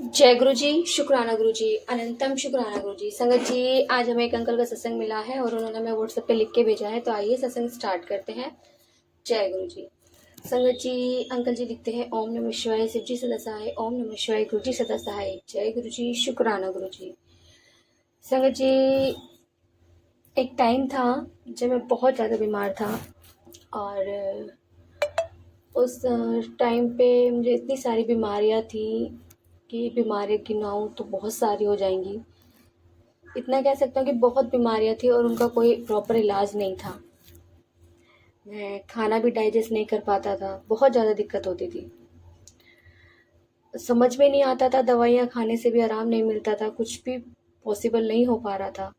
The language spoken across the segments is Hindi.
जय गुरु जी, शुक्राना गुरु जी, अनंतम शुक्राना गुरु जी। संगत जी, आज हमें एक अंकल का सत्संग मिला है और उन्होंने हमें व्हाट्सएप पे लिख के भेजा है, तो आइए सत्संग स्टार्ट करते हैं। जय गुरु जी। संगत जी, अंकल जी लिखते हैं, ओम नमः शिवाय, शिव जी सदा सहाय, ओम नमः शिवाय, गुरु जी सदा सहाय। जय गुरु जी, शुक्राना गुरु जी। संगत जी, एक टाइम था जब मैं बहुत ज़्यादा बीमार था और उस टाइम पे मुझे इतनी सारी बीमारियां थी कि बीमारियां गिनाऊं तो बहुत सारी हो जाएंगी। इतना कह सकता हूँ कि बहुत बीमारियां थी और उनका कोई प्रॉपर इलाज नहीं था। मैं खाना भी डाइजेस्ट नहीं कर पाता था, बहुत ज़्यादा दिक्कत होती थी। समझ में नहीं आता था, दवाइयाँ खाने से भी आराम नहीं मिलता था, कुछ भी पॉसिबल नहीं हो पा रहा था।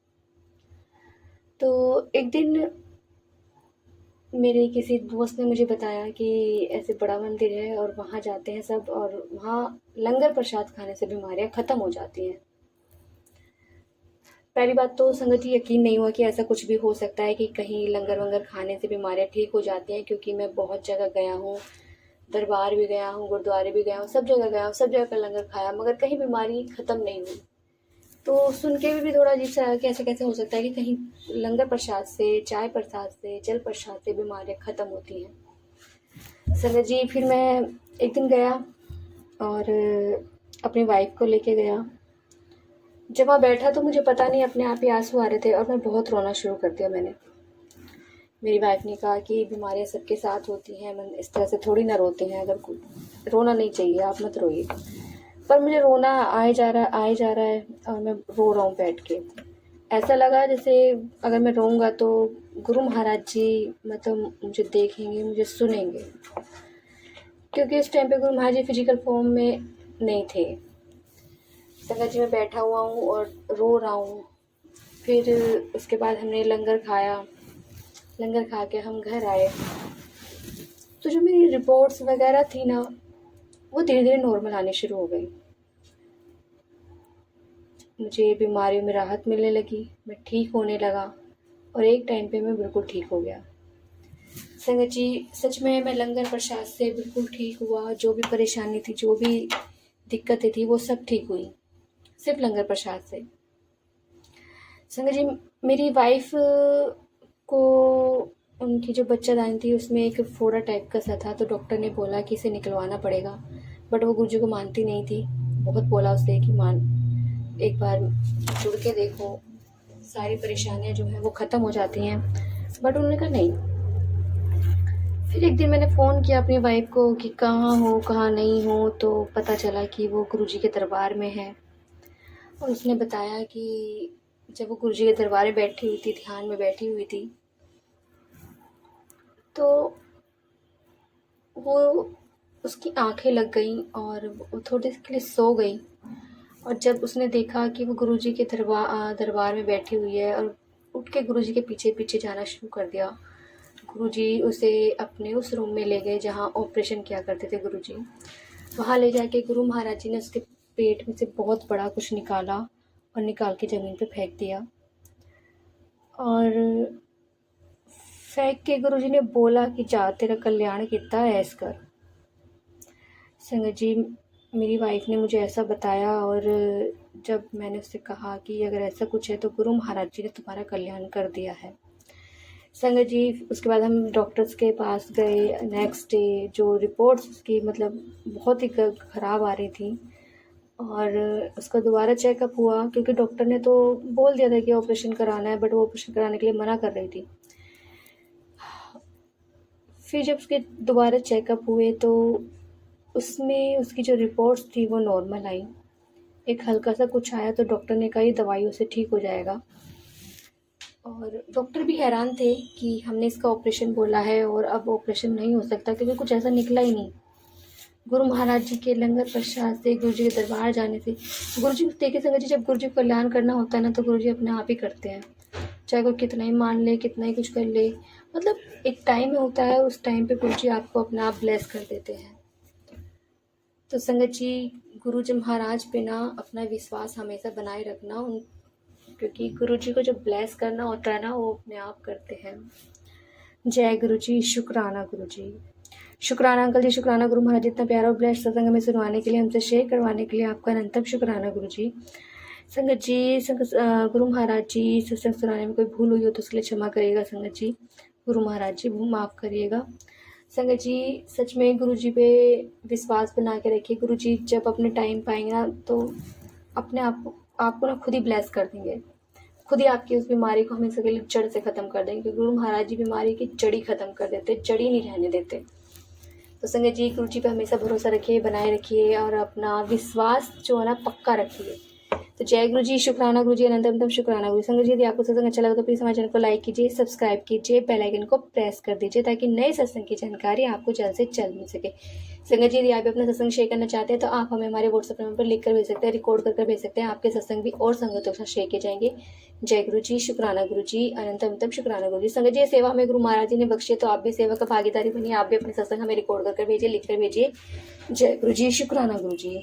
तो एक दिन मेरे किसी दोस्त ने मुझे बताया कि ऐसे बड़ा मंदिर है और वहाँ जाते हैं सब, और वहाँ लंगर प्रसाद खाने से बीमारियाँ ख़त्म हो जाती हैं। पहली बात तो संगत जी, यकीन नहीं हुआ कि ऐसा कुछ भी हो सकता है कि कहीं लंगर वंगर खाने से बीमारियाँ ठीक हो जाती हैं, क्योंकि मैं बहुत जगह गया हूँ, दरबार भी गया हूँ, गुरुद्वारे भी गया हूँ, सब जगह गया हूँ, सब जगह का लंगर खाया, मगर कहीं बीमारी ख़त्म नहीं हुई। तो सुन के भी थोड़ा अजीब सा लगा कि ऐसे कैसे हो सकता है कि कहीं लंगर प्रसाद से, चाय प्रसाद से, जल प्रसाद से बीमारियाँ ख़त्म होती हैं। संगत जी, फिर मैं एक दिन गया और अपनी वाइफ को लेके गया। जब वहाँ बैठा तो मुझे पता नहीं, अपने आप ही आंसू आ रहे थे और मैं बहुत रोना शुरू कर दिया मैंने। मेरी वाइफ ने कहा कि बीमारियाँ सबके साथ होती हैं, मन इस तरह से थोड़ी ना रोते हैं, अगर रोना नहीं चाहिए, आप मत रोइए। पर मुझे रोना आए जा रहा है और मैं रो रहा हूँ बैठ के। ऐसा लगा जैसे अगर मैं रोऊंगा तो गुरु महाराज जी मतलब मुझे देखेंगे, मुझे सुनेंगे, क्योंकि उस टाइम पे गुरु महाराज जी फिजिकल फॉर्म में नहीं थे। संगत जी, मैं बैठा हुआ हूँ और रो रहा हूँ। फिर उसके बाद हमने लंगर खाया, लंगर खा के हम घर आए। तो जो मेरी रिपोर्ट्स वगैरह थी ना, वो धीरे धीरे नॉर्मल आनी शुरू हो गई। मुझे बीमारियों में राहत मिलने लगी, मैं ठीक होने लगा और एक टाइम पे मैं बिल्कुल ठीक हो गया। संगत जी, सच में मैं लंगर प्रसाद से बिल्कुल ठीक हुआ। जो भी परेशानी थी, जो भी दिक्कतें थी, वो सब ठीक हुई, सिर्फ लंगर प्रसाद से। संगत जी, मेरी वाइफ को उनकी जो बच्चादानी थी उसमें एक फोड़ा टाइप का सा था, तो डॉक्टर ने बोला कि इसे निकलवाना पड़ेगा, बट वो गुरुजी को मानती नहीं थी। बहुत बोला उससे कि मान, एक बार जुड़ के देखो, सारी परेशानियां जो हैं वो ख़त्म हो जाती हैं, बट उन्होंने कहा नहीं। फिर एक दिन मैंने फ़ोन किया अपनी वाइफ को कि कहाँ हो, कहाँ नहीं हो, तो पता चला कि वो गुरुजी के दरबार में है। और उसने बताया कि जब वो गुरुजी के दरबार में बैठी हुई थी, ध्यान में बैठी हुई थी, तो वो उसकी आंखें लग गईं और वो थोड़ी देर के लिए सो गई। और जब उसने देखा कि वो गुरुजी के दरबार में बैठी हुई है, और उठ के गुरुजी के पीछे पीछे जाना शुरू कर दिया। गुरुजी उसे अपने उस रूम में ले गए जहाँ ऑपरेशन किया करते थे गुरुजी। वहाँ ले जाके गुरु महाराज जी ने उसके पेट में से बहुत बड़ा कुछ निकाला और निकाल के ज़मीन पे फेंक दिया। और फेंक के गुरुजी ने बोला कि जा, तेरा कल्याण किता ऐस कर। संगत जी, मेरी वाइफ ने मुझे ऐसा बताया, और जब मैंने उससे कहा कि अगर ऐसा कुछ है तो गुरु महाराज जी ने तुम्हारा कल्याण कर दिया है। संगत जी, उसके बाद हम डॉक्टर्स के पास गए। नेक्स्ट डे जो रिपोर्ट्स उसकी मतलब बहुत ही ख़राब आ रही थी, और उसका दोबारा चेकअप हुआ, क्योंकि डॉक्टर ने तो बोल दिया था कि ऑपरेशन कराना है, बट वो ऑपरेशन कराने के लिए मना कर रही थी। फिर जब उसके दोबारा चेकअप हुए तो उसमें उसकी जो रिपोर्ट्स थी वो नॉर्मल आई। एक हल्का सा कुछ आया तो डॉक्टर ने कहा ये दवाइयों से ठीक हो जाएगा। और डॉक्टर भी हैरान थे कि हमने इसका ऑपरेशन बोला है और अब ऑपरेशन नहीं हो सकता, क्योंकि कुछ ऐसा निकला ही नहीं। गुरु महाराज जी के लंगर प्रसाद से, गुरु जी के दरबार जाने से, गुरु जी देखिए संगत जी, जब गुरु जी को कल्याण करना होता है ना, तो गुरु जी अपने आप ही करते हैं, चाहे कोई कितना ही मान ले, कितना ही कुछ कर ले। मतलब एक टाइम होता है, उस टाइम पे गुरु जी आपको अपना आप ब्लेस कर देते हैं। तो संगत जी, गुरु जी महाराज पे ना अपना विश्वास हमेशा बनाए रखना, उन क्योंकि गुरु जी को जो ब्लेस करना होता है ना, वो अपने आप करते हैं। जय गुरु जी, शुक्राना गुरु जी। शुक्राना अंकल जी, शुक्राना गुरु महाराज, इतना प्यारा और ब्लेस्ड सत्संग हमें सुनवाने के लिए, हमसे शेयर करवाने के लिए आपका अनंतम शुक्राना गुरु जी। संगत जी, गुरु महाराज जी, सत्संग सुनाने में कोई भूल हुई हो तो उसके लिए क्षमा करिएगा संगत जी। गुरु महाराज जी माफ़ करिएगा। संगत जी, सच में गुरु जी पे विश्वास बना के रखिए। गुरु जी जब अपने टाइम पाएंगे ना तो अपने आपको ना खुद ही ब्लेस कर देंगे, खुद ही आपकी उस बीमारी को हमेशा के लिए जड़ से ख़त्म कर देंगे, क्योंकि गुरु महाराज जी बीमारी की जड़ी ख़त्म कर देते, जड़ी नहीं रहने देते। तो संगत जी, गुरु जी पे हमेशा भरोसा रखिए, बनाए रखिए और अपना विश्वास जो है ना पक्का रखिए। तो जय गुरु जी, शुक्राना गुरु जी, अनंतम शुक्राना गुरु। संगत जी, यदि आपको सत्संग अच्छा लगा तो प्लीज़ हमारे चैनल को लाइक कीजिए, सब्सक्राइब कीजिए, बेल आइकन को प्रेस कर दीजिए ताकि नए सत्संग की जानकारी आपको जल्द से जल्द मिल सके। संगत जी, यदि आप भी अपना सत्संग शेयर करना चाहते हैं तो आप हमें हमारे व्हाट्सएप नंबर पर लिख कर भेज सकते हैं, रिकॉर्ड कर भेज सकते हैं। आपके सत्संग भी और संगतों के साथ शेयर किए जाएंगे। जय गुरु जी, शुक्राना गुरु जी, अनंतम शुक्राना गुरु जी। संगत जी, ये सेवा हमें गुरु महाराज जी ने बख्शी, तो आप भी सेवा का भागीदारी बनिए, आप भी अपने सत्संग हमें रिकॉर्ड करके भेजिए, लिख कर भेजिए। जय गुरु जी, शुक्राना गुरु जी।